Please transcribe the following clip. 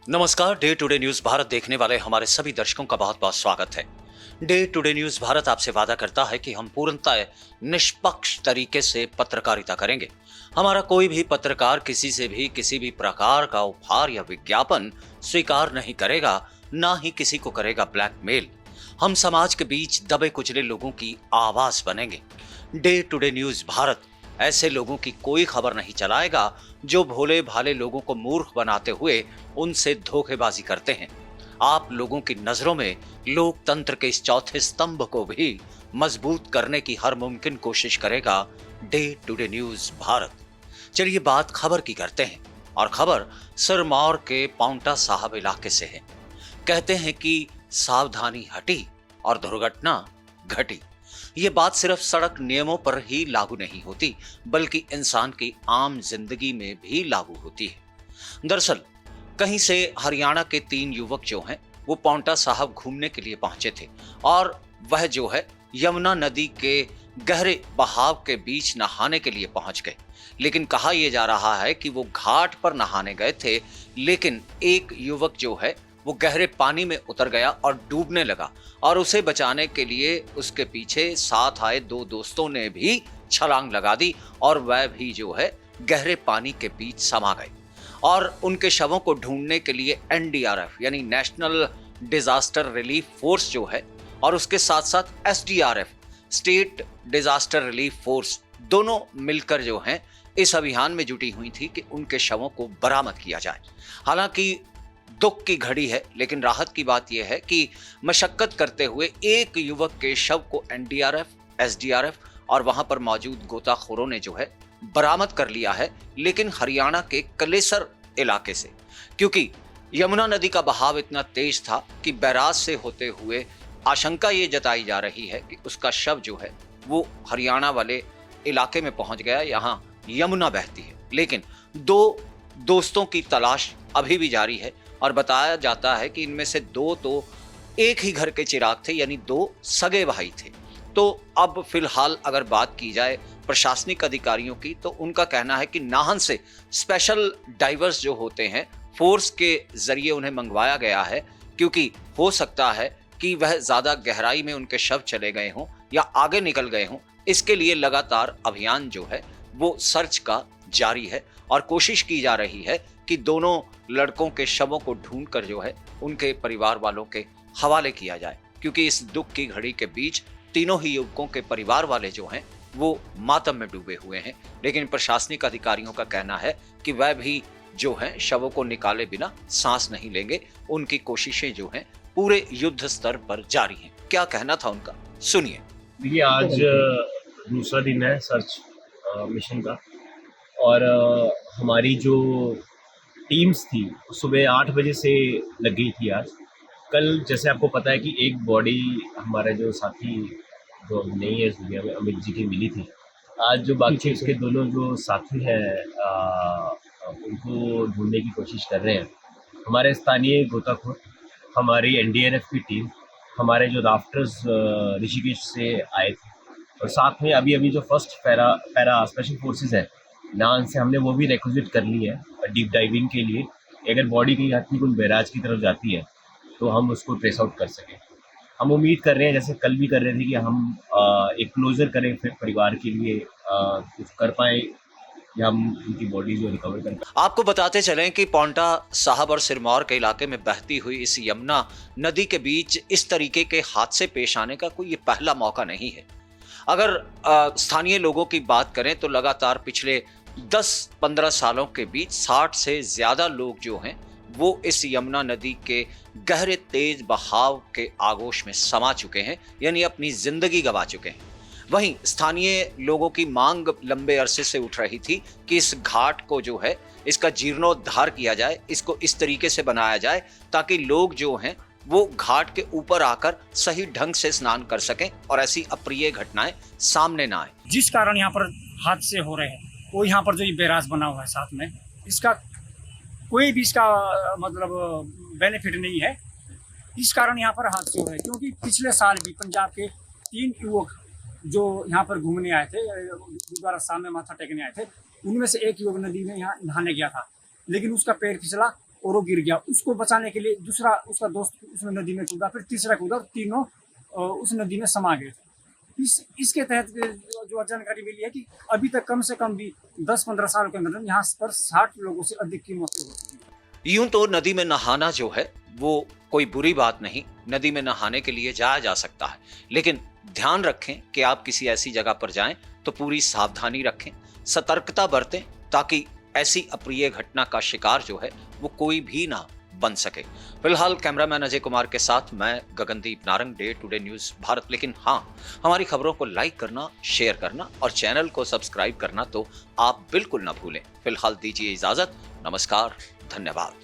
नमस्कार। Day today news Bharat देखने वाले हमारे सभी दर्शकों का बहुत बहुत स्वागत है। डे टुडे न्यूज भारत आपसे वादा करता है कि हम पूर्णतः निष्पक्ष तरीके से पत्रकारिता करेंगे। हमारा कोई भी पत्रकार किसी से भी किसी भी प्रकार का उपहार या विज्ञापन स्वीकार नहीं करेगा, ना ही किसी को करेगा ब्लैकमेल। हम समाज के बीच दबे कुचले लोगों की आवाज बनेंगे। डे टुडे न्यूज भारत ऐसे लोगों की कोई खबर नहीं चलाएगा जो भोले भाले लोगों को मूर्ख बनाते हुए उनसे धोखेबाजी करते हैं। आप लोगों की नजरों में लोकतंत्र के इस चौथे स्तंभ को भी मजबूत करने की हर मुमकिन कोशिश करेगा डे टुडे न्यूज भारत। चलिए बात खबर की करते हैं, और खबर सिरमौर के पांवटा साहब इलाके से है। कहते हैं कि सावधानी हटी और दुर्घटना घटी। ये बात सिर्फ सड़क नियमों पर ही लागू नहीं होती, बल्कि इंसान की आम जिंदगी में भी लागू होती है। दरअसल कहीं से हरियाणा के 3 युवक जो हैं वो पांवटा साहब घूमने के लिए पहुंचे थे, और वह जो है यमुना नदी के गहरे बहाव के बीच नहाने के लिए पहुंच गए। लेकिन कहा यह जा रहा है कि वो घाट पर नहाने गए थे, लेकिन एक युवक जो है वो गहरे पानी में उतर गया और डूबने लगा, और उसे बचाने के लिए उसके पीछे साथ आए 2 दोस्तों ने भी छलांग लगा दी, और वह भी जो है गहरे पानी के बीच समा गए। और उनके शवों को ढूंढने के लिए एनडीआरएफ यानी नेशनल डिजास्टर रिलीफ फोर्स जो है, और उसके साथ साथ SDRF state disaster relief force दोनों मिलकर जो हैं इस अभियान में जुटी हुई थी कि उनके शवों को बरामद किया जाए। हालांकि दुख की घड़ी है, लेकिन राहत की बात यह है कि मशक्कत करते हुए एक युवक के शव को एनडीआरएफ, एसडीआरएफ और वहां पर मौजूद गोताखोरों ने जो है बरामद कर लिया है, लेकिन हरियाणा के कलेसर इलाके से। क्योंकि यमुना नदी का बहाव इतना तेज था कि बैराज से होते हुए आशंका ये जताई जा रही है कि उसका शव जो है वो हरियाणा वाले इलाके में पहुंच गया, यहाँ यमुना बहती है। लेकिन 2 दोस्तों की तलाश अभी भी जारी है, और बताया जाता है कि इनमें से 2 तो एक ही घर के चिराग थे, यानी 2 सगे भाई थे। तो अब फिलहाल अगर बात की जाए प्रशासनिक अधिकारियों की, तो उनका कहना है कि नाहन से स्पेशल डाइवर्स जो होते हैं फोर्स के जरिए उन्हें मंगवाया गया है, क्योंकि हो सकता है कि वह ज्यादा गहराई में उनके शव चले गए हों या आगे निकल गए हों। इसके लिए लगातार अभियान जो है वो सर्च का जारी है, और कोशिश की जा रही है कि दोनों लड़कों के शवों को ढूंढकर जो है उनके परिवार वालों के हवाले किया जाए। क्योंकि इस दुख की घड़ी के बीच तीनों ही युवकों के परिवार वाले जो हैं वो मातम में डूबे हुए हैं। लेकिन प्रशासनिक अधिकारियों का कहना है कि वह भी जो हैं शवों को निकाले बिना सांस नहीं लेंगे। उनकी कोशिशें जो हैं पूरे युद्ध स्तर पर जारी हैं। क्या कहना था उनका, सुनिए। देखिए, आज दूसरा दिन है सर्च मिशन का, और हमारी जो टीम्स थी सुबह 8 बजे से लग गई थी आज। कल जैसे आपको पता है कि एक बॉडी हमारे जो साथी जो अब नहीं है इस दुनिया में, अमित जी की मिली थी। आज जो बाकी उसके दोनों जो साथी हैं उनको ढूंढने की कोशिश कर रहे हैं। हमारे स्थानीय गोताखोर, हमारी एनडीआरएफ की टीम, हमारे जो राफ्टर्स ऋषिकेश से आए थे, और साथ में अभी अभी जो फर्स्ट पैरा स्पेशल फोर्सेस है नान से, हमने वो भी रिक्विजिट कर ली है डीप डाइविंग के लिए। अगर बॉडी कहीं हद कोई बैराज की तरफ जाती है तो हम उसको ट्रेस आउट कर सकें। हम उम्मीद कर रहे हैं, जैसे कल भी कर रहे थे, कि हम एक क्लोजर करें, फिर परिवार के लिए कुछ कर पाएँ, या हम उनकी बॉडी जो रिकवर कर पाएँ। आपको बताते चलें कि पांवटा साहब और सिरमौर के इलाके में बहती हुई इस यमुना नदी के बीच इस तरीके के हादसे पेश आने का कोई ये पहला मौका नहीं है। अगर स्थानीय लोगों की बात करें तो लगातार पिछले 10-15 सालों के बीच 60 से ज्यादा लोग जो हैं वो इस यमुना नदी के गहरे तेज बहाव के आगोश में समा चुके हैं, यानी अपनी जिंदगी गंवा चुके हैं। वहीं स्थानीय लोगों की मांग लंबे अरसे से उठ रही थी कि इस घाट को जो है इसका जीर्णोद्धार किया जाए, इसको इस तरीके से बनाया जाए ताकि लोग जो हैं वो घाट के ऊपर आकर सही ढंग से स्नान कर सकें और ऐसी अप्रिय घटनाएं सामने ना आए। जिस कारण यहाँ पर हादसे हो रहे हैं, वो यहाँ पर जो ये बैराज बना हुआ है साथ में, इसका कोई भी इसका मतलब बेनिफिट नहीं है। इस कारण यहाँ पर हादसे हो रहे हैं, क्योंकि पिछले साल भी पंजाब के 3 युवक जो यहाँ पर घूमने आए थे, गुरुद्वारा साहब में माथा टेकने आए थे, उनमें से एक युवक नदी में यहाँ नहाने गया था, लेकिन उसका पैर फिसला और वो गिर गया। उसको बचाने के लिए दूसरा उसका दोस्त उसमें नदी में कूदा, फिर तीसरा कूदा, और तीनों उस नदी में समा गए थे। इसके तहत जो जानकारी मिली है कि अभी तक कम से कम भी 10-15 साल के अंदर यहाँ पर 60 लोगों से अधिक की मौत हो चुकी है। यूं तो नदी में नहाना जो है वो कोई बुरी बात नहीं, नदी में नहाने के लिए जाया जा सकता है, लेकिन ध्यान रखें कि आप किसी ऐसी जगह पर जाएं तो पूरी सावधानी रखें, सतर्कता बरतें, ताकि ऐसी अप्रिय घटना का शिकार जो है वो कोई भी ना बन सके। फिलहाल कैमरामैन अजय कुमार के साथ मैं Gagandeep Narang, day today news Bharat. लेकिन हाँ, हमारी खबरों को लाइक करना, शेयर करना और चैनल को सब्सक्राइब करना तो आप बिल्कुल ना भूलें। फिलहाल दीजिए इजाजत, नमस्कार, धन्यवाद।